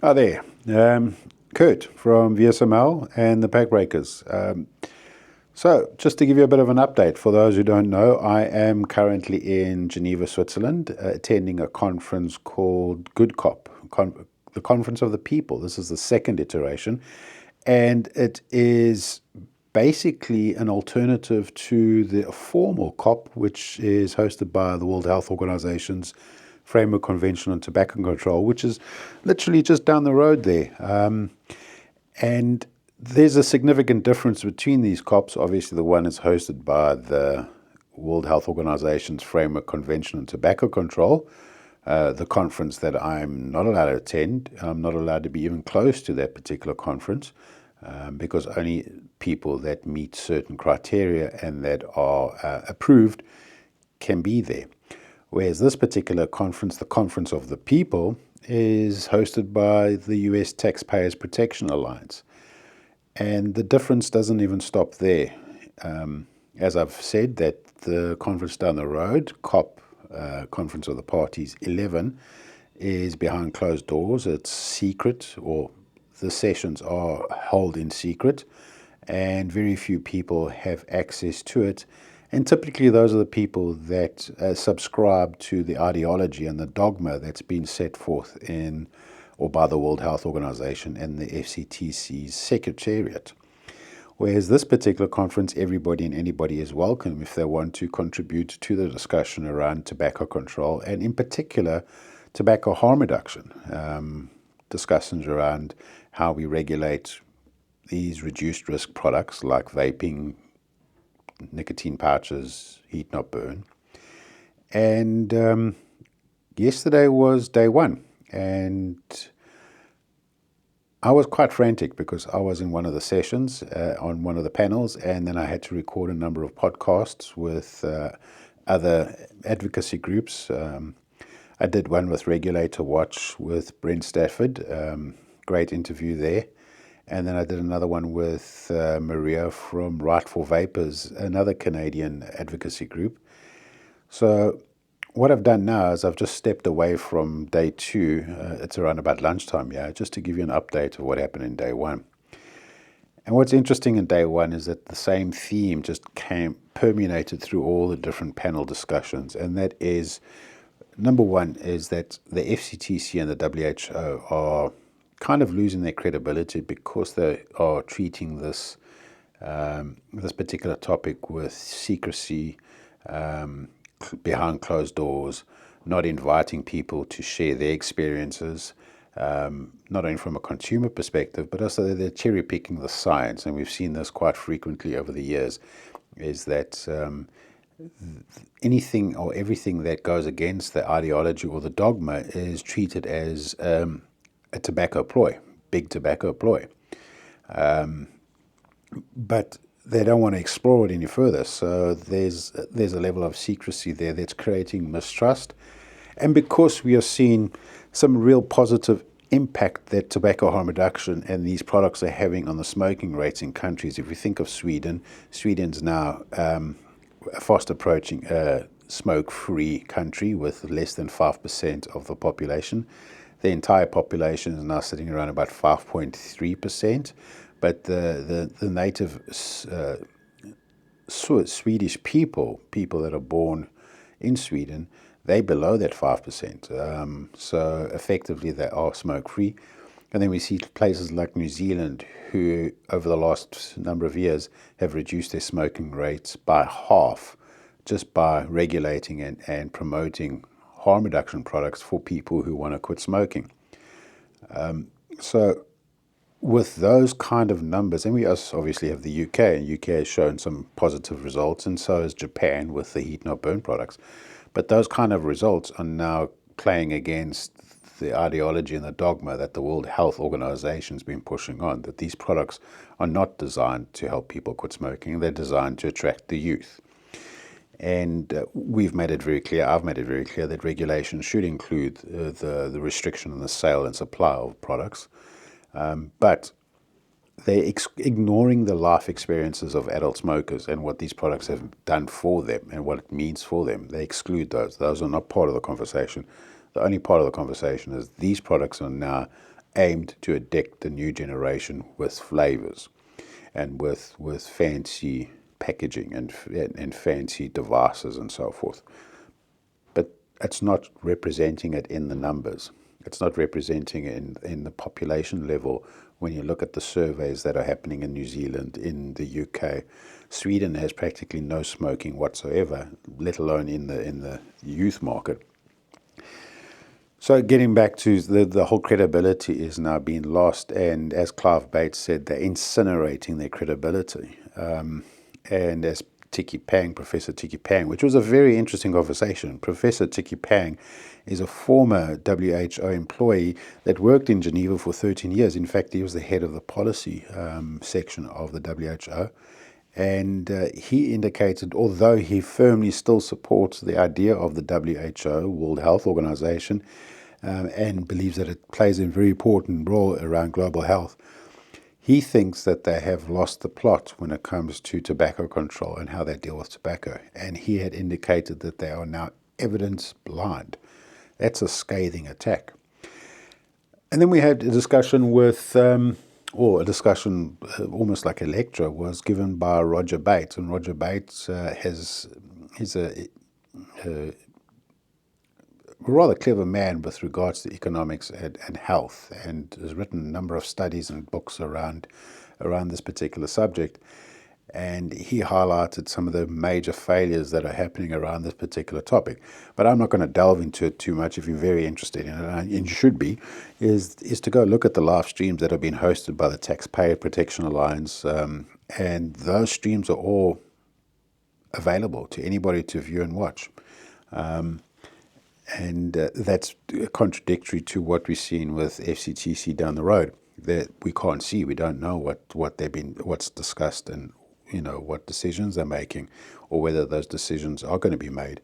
Oh, there. Kurt from VSML and the Packbreakers. So, just to give you a bit of an update, for those who don't know, I am currently in Geneva, Switzerland, attending a conference called Good COP, the Conference of the People. This is the second iteration, and it is basically an alternative to the formal COP, which is hosted by the World Health Organization's Framework Convention on Tobacco Control, which is literally just down the road there. And there's a significant difference between these COPs. Obviously, the one is hosted by the World Health Organization's Framework Convention on Tobacco Control, the conference that I'm not allowed to attend. I'm not allowed to be even close to that particular conference because only people that meet certain criteria and that are approved can be there. Whereas this particular conference, the Conference of the People, is hosted by the US Taxpayers Protection Alliance. And the difference doesn't even stop there. As I've said, that the conference down the road, COP, Conference of the Parties 11, is behind closed doors. It's secret, or the sessions are held in secret, and very few people have access to it. And typically those are the people that subscribe to the ideology and the dogma that's been set forth in or by the World Health Organization and the FCTC's Secretariat. Whereas this particular conference, everybody and anybody is welcome if they want to contribute to the discussion around tobacco control and in particular tobacco harm reduction. Discussions around how we regulate these reduced risk products like vaping, nicotine pouches, heat not burn. And yesterday was day one, and I was quite frantic because I was in one of the sessions on one of the panels, and then I had to record a number of podcasts with other advocacy groups. I did one with Regulator Watch with Brent Stafford, great interview there. And then I did another one with Maria from Right for Vapors, another Canadian advocacy group. So what I've done now is I've just stepped away from day two. It's around about lunchtime, just to give you an update of what happened in day one. And what's interesting in day one is that the same theme just permeated through all the different panel discussions. And that is, number one, is that the FCTC and the WHO are kind of losing their credibility because they are treating this this particular topic with secrecy, behind closed doors, not inviting people to share their experiences, not only from a consumer perspective, but also they're cherry picking the science. And we've seen this quite frequently over the years, is that anything or everything that goes against the ideology or the dogma is treated as a tobacco ploy, big tobacco ploy. But they don't want to explore it any further. So there's a level of secrecy there that's creating mistrust. And because we are seeing some real positive impact that tobacco harm reduction and these products are having on the smoking rates in countries, if we think of Sweden, Sweden's now fast approaching a smoke-free country with less than 5% of the population. The entire population is now sitting around about 5.3%, but the native Swedish people that are born in Sweden, they're below that 5%. So effectively they are smoke-free. And then we see places like New Zealand who, over the last number of years, have reduced their smoking rates by half just by regulating and promoting harm reduction products for people who want to quit smoking. So with those kind of numbers, and we obviously have the UK, and UK has shown some positive results, and so has Japan with the heat not burn products. But those kind of results are now playing against the ideology and the dogma that the World Health Organization has been pushing on, that these products are not designed to help people quit smoking, they're designed to attract the youth. And we've made it very clear, I've made it very clear, that regulation should include the restriction on the sale and supply of products. But they're ignoring the life experiences of adult smokers and what these products have done for them and what it means for them. They exclude those. Those are not part of the conversation. The only part of the conversation is these products are now aimed to addict the new generation with flavors and with fancy packaging and fancy devices and so forth. But it's not representing it in the numbers. It's not representing it in the population level when you look at the surveys that are happening in New Zealand, in the UK. Sweden has practically no smoking whatsoever, let alone in the youth market. So getting back to the whole credibility is now being lost, and as Clive Bates said, they're incinerating their credibility. And as Professor Tiki Pang, which was a very interesting conversation. Professor Tiki Pang is a former WHO employee that worked in Geneva for 13 years. In fact, he was the head of the policy section of the WHO. And he indicated, although he firmly still supports the idea of the WHO, World Health Organization, and believes that it plays a very important role around global health, he thinks that they have lost the plot when it comes to tobacco control and how they deal with tobacco. And he had indicated that they are now evidence blind. That's a scathing attack. And then we had a discussion with, almost like a lecture, was given by Roger Bates. And Roger Bates he's a rather clever man with regards to economics and health, and has written a number of studies and books around this particular subject. And he highlighted some of the major failures that are happening around this particular topic. But I'm not going to delve into it too much. If you're very interested in it, and you should be, is to go look at the live streams that have been hosted by the Taxpayer Protection Alliance. And those streams are all available to anybody to view and watch. And that's contradictory to what we've seen with FCTC down the road. That we can't see, we don't know what's discussed, and what decisions they're making, or whether those decisions are going to be made.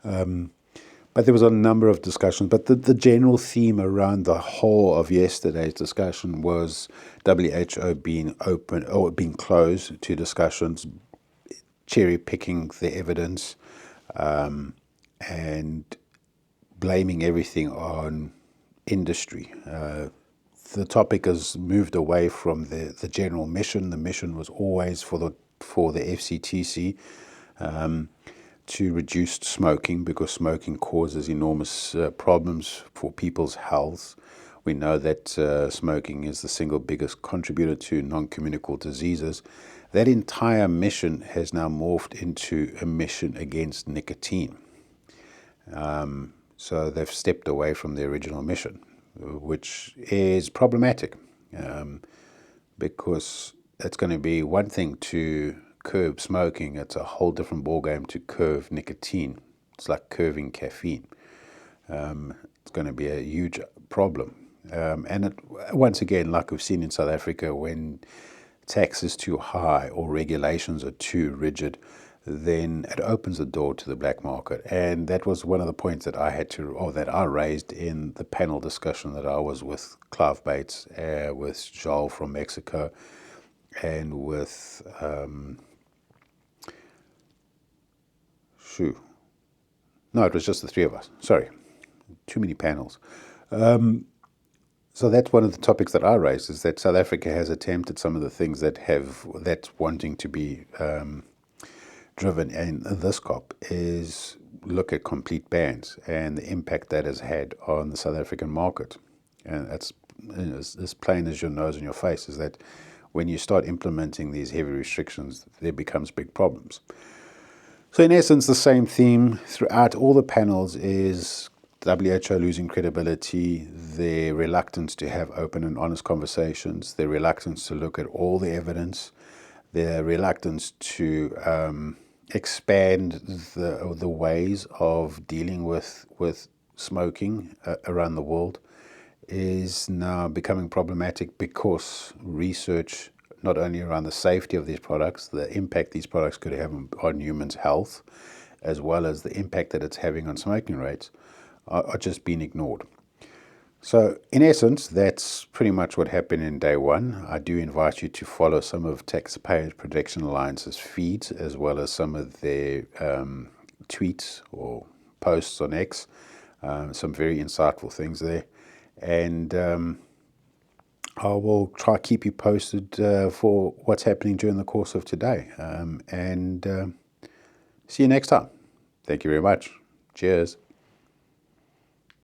But there was a number of discussions. But the general theme around the whole of yesterday's discussion was WHO being open or being closed to discussions, cherry picking the evidence, and blaming everything on industry. The topic has moved away from the general mission. The mission was always for the FCTC to reduce smoking, because smoking causes enormous problems for people's health. We know that smoking is the single biggest contributor to non-communicable diseases. That entire mission has now morphed into a mission against nicotine. So they've stepped away from the original mission, which is problematic, because it's going to be one thing to curb smoking. It's a whole different ballgame to curb nicotine. It's like curbing caffeine. It's going to be a huge problem. And once again, like we've seen in South Africa, when tax is too high or regulations are too rigid, then it opens the door to the black market. And that was one of the points that I raised in the panel discussion that I was with Clive Bates, with Joel from Mexico, and with it was just the three of us. Sorry, too many panels. So that's one of the topics that I raised, is that South Africa has attempted some of the things that's wanting to be driven in this COP, is look at complete bans and the impact that has had on the South African market. And that's as plain as your nose and your face, is that when you start implementing these heavy restrictions, there becomes big problems. So in essence, the same theme throughout all the panels is WHO losing credibility, their reluctance to have open and honest conversations, their reluctance to look at all the evidence, their reluctance to expand the ways of dealing with smoking around the world, is now becoming problematic, because research, not only around the safety of these products, the impact these products could have on humans' health, as well as the impact that it's having on smoking rates, are just being ignored. So in essence, that's pretty much what happened in day one. I do invite you to follow some of Taxpayer Protection Alliance's feeds, as well as some of their tweets or posts on X. Some very insightful things there. And I will try to keep you posted for what's happening during the course of today. And see you next time. Thank you very much. Cheers.